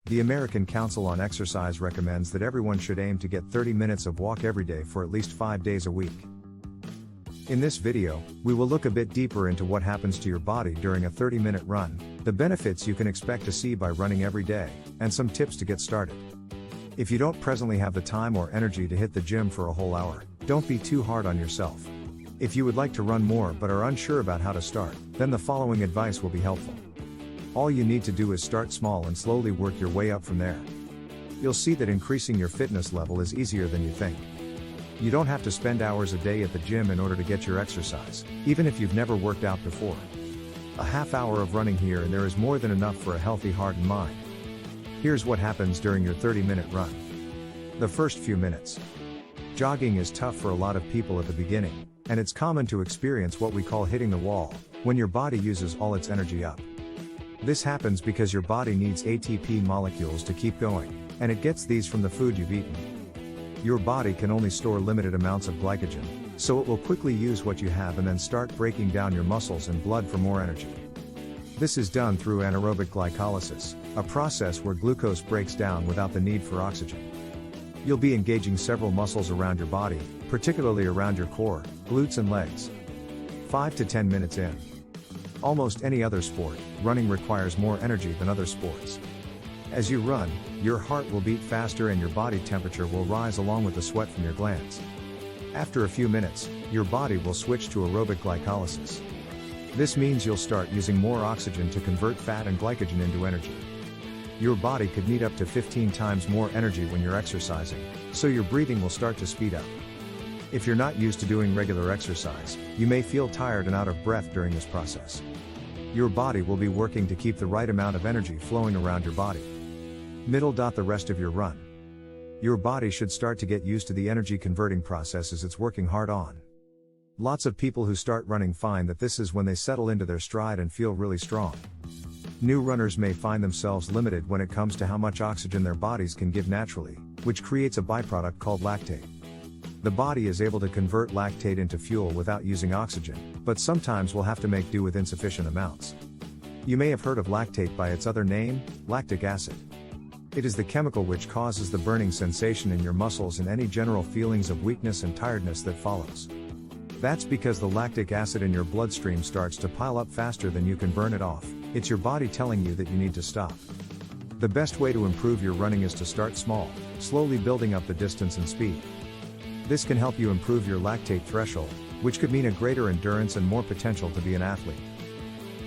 The American Council on Exercise recommends that everyone should aim to get 30 minutes of walk every day for at least 5 days a week. In this video, we will look a bit deeper into what happens to your body during a 30-minute run, the benefits you can expect to see by running every day, and some tips to get started. If you don't presently have the time or energy to hit the gym for a whole hour, don't be too hard on yourself. If you would like to run more but are unsure about how to start, then the following advice will be helpful. All you need to do is start small and slowly work your way up from there. You'll see that increasing your fitness level is easier than you think. You don't have to spend hours a day at the gym in order to get your exercise, even if you've never worked out before. A half hour of running here and there is more than enough for a healthy heart and mind. Here's what happens during your 30-minute run. The first few minutes. Jogging is tough for a lot of people at the beginning, and it's common to experience what we call hitting the wall, when your body uses all its energy up. This happens because your body needs ATP molecules to keep going, and it gets these from the food you've eaten. Your body can only store limited amounts of glycogen, so it will quickly use what you have and then start breaking down your muscles and blood for more energy. This is done through anaerobic glycolysis, a process where glucose breaks down without the need for oxygen. You'll be engaging several muscles around your body, particularly around your core, glutes and legs. 5 to 10 minutes in. Almost any other sport, running requires more energy than other sports. As you run, your heart will beat faster and your body temperature will rise along with the sweat from your glands. After a few minutes, your body will switch to aerobic glycolysis. This means you'll start using more oxygen to convert fat and glycogen into energy. Your body could need up to 15 times more energy when you're exercising, so your breathing will start to speed up. If you're not used to doing regular exercise, you may feel tired and out of breath during this process. Your body will be working to keep the right amount of energy flowing around your body. The rest of your run. Your body should start to get used to the energy converting process as it's working hard on. Lots of people who start running find that this is when they settle into their stride and feel really strong. New runners may find themselves limited when it comes to how much oxygen their bodies can give naturally, which creates a byproduct called lactate. The body is able to convert lactate into fuel without using oxygen, but sometimes will have to make do with insufficient amounts. You may have heard of lactate by its other name, lactic acid. It is the chemical which causes the burning sensation in your muscles and any general feelings of weakness and tiredness that follows. That's because the lactic acid in your bloodstream starts to pile up faster than you can burn it off. It's your body telling you that you need to stop. The best way to improve your running is to start small, slowly building up the distance and speed. This can help you improve your lactate threshold, which could mean a greater endurance and more potential to be an athlete.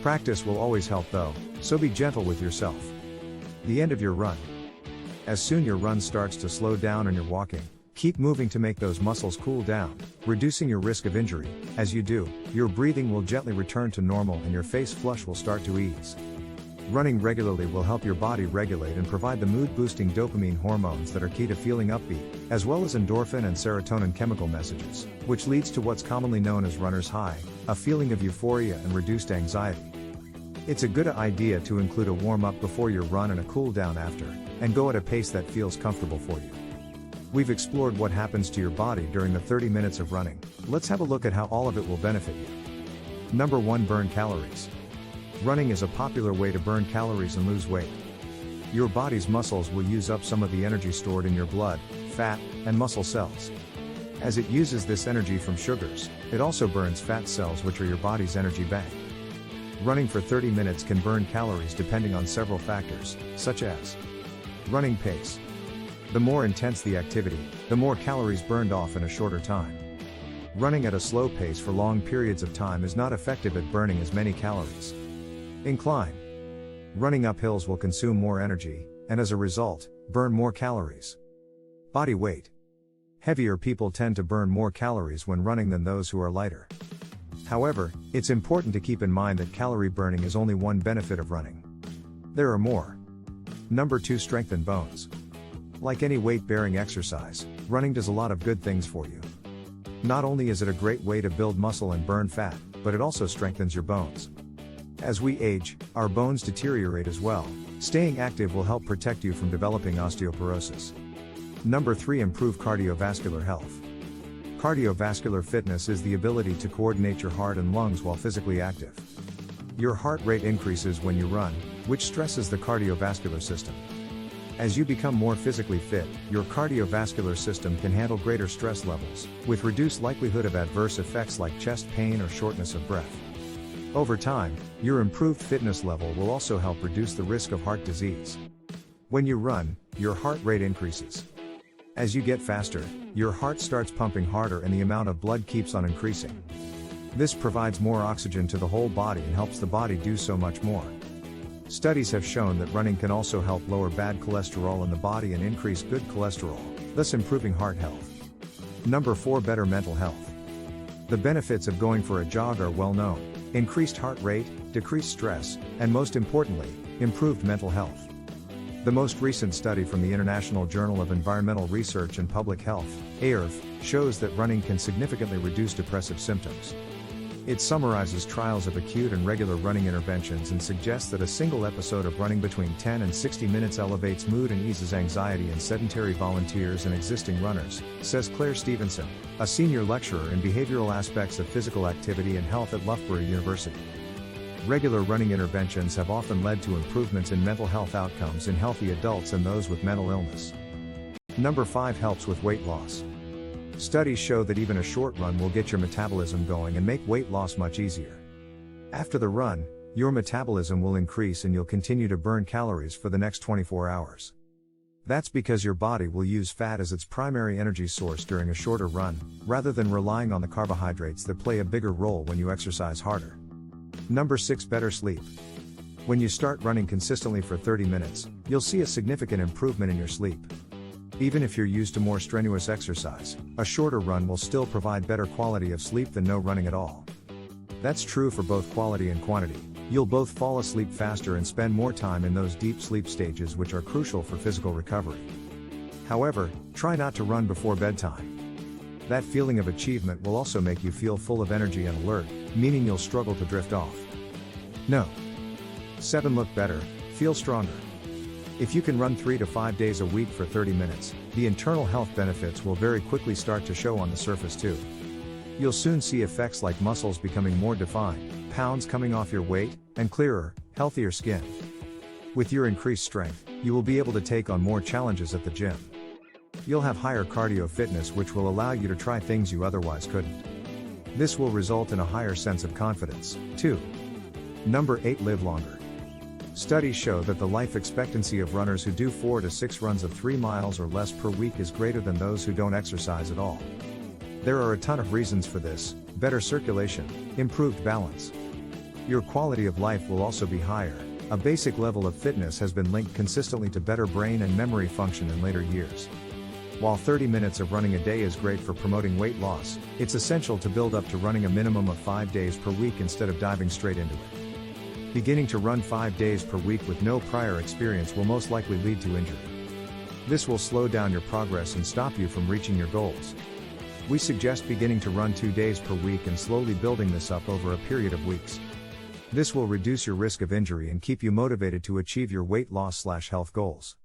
Practice will always help though, so be gentle with yourself. The end of your run. As soon your run starts to slow down and you're walking, keep moving to make those muscles cool down, reducing your risk of injury. As you do, your breathing will gently return to normal and your face flush will start to ease. Running regularly will help your body regulate and provide the mood-boosting dopamine hormones that are key to feeling upbeat, as well as endorphin and serotonin chemical messages, which leads to what's commonly known as runner's high, a feeling of euphoria and reduced anxiety. It's a good idea to include a warm-up before your run and a cool-down after, and go at a pace that feels comfortable for you. We've explored what happens to your body during the 30 minutes of running. Let's have a look at how all of it will benefit you. Number 1. Burn calories. Running is a popular way to burn calories and lose weight. Your body's muscles will use up some of the energy stored in your blood, fat, and muscle cells. As it uses this energy from sugars, it also burns fat cells, which are your body's energy bank. Running for 30 minutes can burn calories depending on several factors, such as running pace. The more intense the activity, the more calories burned off in a shorter time. Running at a slow pace for long periods of time is not effective at burning as many calories. Incline. Running up hills will consume more energy, and as a result, burn more calories. Body weight. Heavier people tend to burn more calories when running than those who are lighter. However, it's important to keep in mind that calorie burning is only one benefit of running. There are more. Number 2. Strengthen bones. Like any weight-bearing exercise, running does a lot of good things for you. Not only is it a great way to build muscle and burn fat, but it also strengthens your bones. As we age, our bones deteriorate as well. Staying active will help protect you from developing osteoporosis. Number 3. Improve cardiovascular health. Cardiovascular fitness is the ability to coordinate your heart and lungs while physically active. Your heart rate increases when you run, which stresses the cardiovascular system. As you become more physically fit, your cardiovascular system can handle greater stress levels, with reduced likelihood of adverse effects like chest pain or shortness of breath. Over time, your improved fitness level will also help reduce the risk of heart disease. When you run, your heart rate increases. As you get faster, your heart starts pumping harder and the amount of blood keeps on increasing. This provides more oxygen to the whole body and helps the body do so much more. Studies have shown that running can also help lower bad cholesterol in the body and increase good cholesterol, thus improving heart health. Number 4. Better mental health. The benefits of going for a jog are well known: increased heart rate, decreased stress, and most importantly, improved mental health. The most recent study from the International Journal of Environmental Research and Public Health, (AERF), shows that running can significantly reduce depressive symptoms. It summarizes trials of acute and regular running interventions and suggests that a single episode of running between 10 and 60 minutes elevates mood and eases anxiety in sedentary volunteers and existing runners, says Claire Stevenson, a senior lecturer in behavioral aspects of physical activity and health at Loughborough University. Regular running interventions have often led to improvements in mental health outcomes in healthy adults and those with mental illness. Number 5. Helps with weight loss. Studies show that even a short run will get your metabolism going and make weight loss much easier. After the run, your metabolism will increase and you'll continue to burn calories for the next 24 hours. That's because your body will use fat as its primary energy source during a shorter run, rather than relying on the carbohydrates that play a bigger role when you exercise harder. Number 6. Better sleep. When you start running consistently for 30 minutes, you'll see a significant improvement in your sleep. Even if you're used to more strenuous exercise, a shorter run will still provide better quality of sleep than no running at all. That's true for both quality and quantity. You'll both fall asleep faster and spend more time in those deep sleep stages, which are crucial for physical recovery. However, try not to run before bedtime. That feeling of achievement will also make you feel full of energy and alert, meaning you'll struggle to drift off. No. 7. Look better, feel stronger. If you can run 3 to 5 days a week for 30 minutes, the internal health benefits will very quickly start to show on the surface too. You'll soon see effects like muscles becoming more defined, pounds coming off your weight, and clearer, healthier skin. With your increased strength, you will be able to take on more challenges at the gym. You'll have higher cardio fitness, which will allow you to try things you otherwise couldn't. This will result in a higher sense of confidence, too. Number 8. Live longer. Studies show that the life expectancy of runners who do 4 to 6 runs of 3 miles or less per week is greater than those who don't exercise at all. There are a ton of reasons for this: better circulation, improved balance. Your quality of life will also be higher. A basic level of fitness has been linked consistently to better brain and memory function in later years. While 30 minutes of running a day is great for promoting weight loss, it's essential to build up to running a minimum of 5 days per week instead of diving straight into it. Beginning to run 5 days per week with no prior experience will most likely lead to injury. This will slow down your progress and stop you from reaching your goals. We suggest beginning to run 2 days per week and slowly building this up over a period of weeks. This will reduce your risk of injury and keep you motivated to achieve your weight loss/health goals.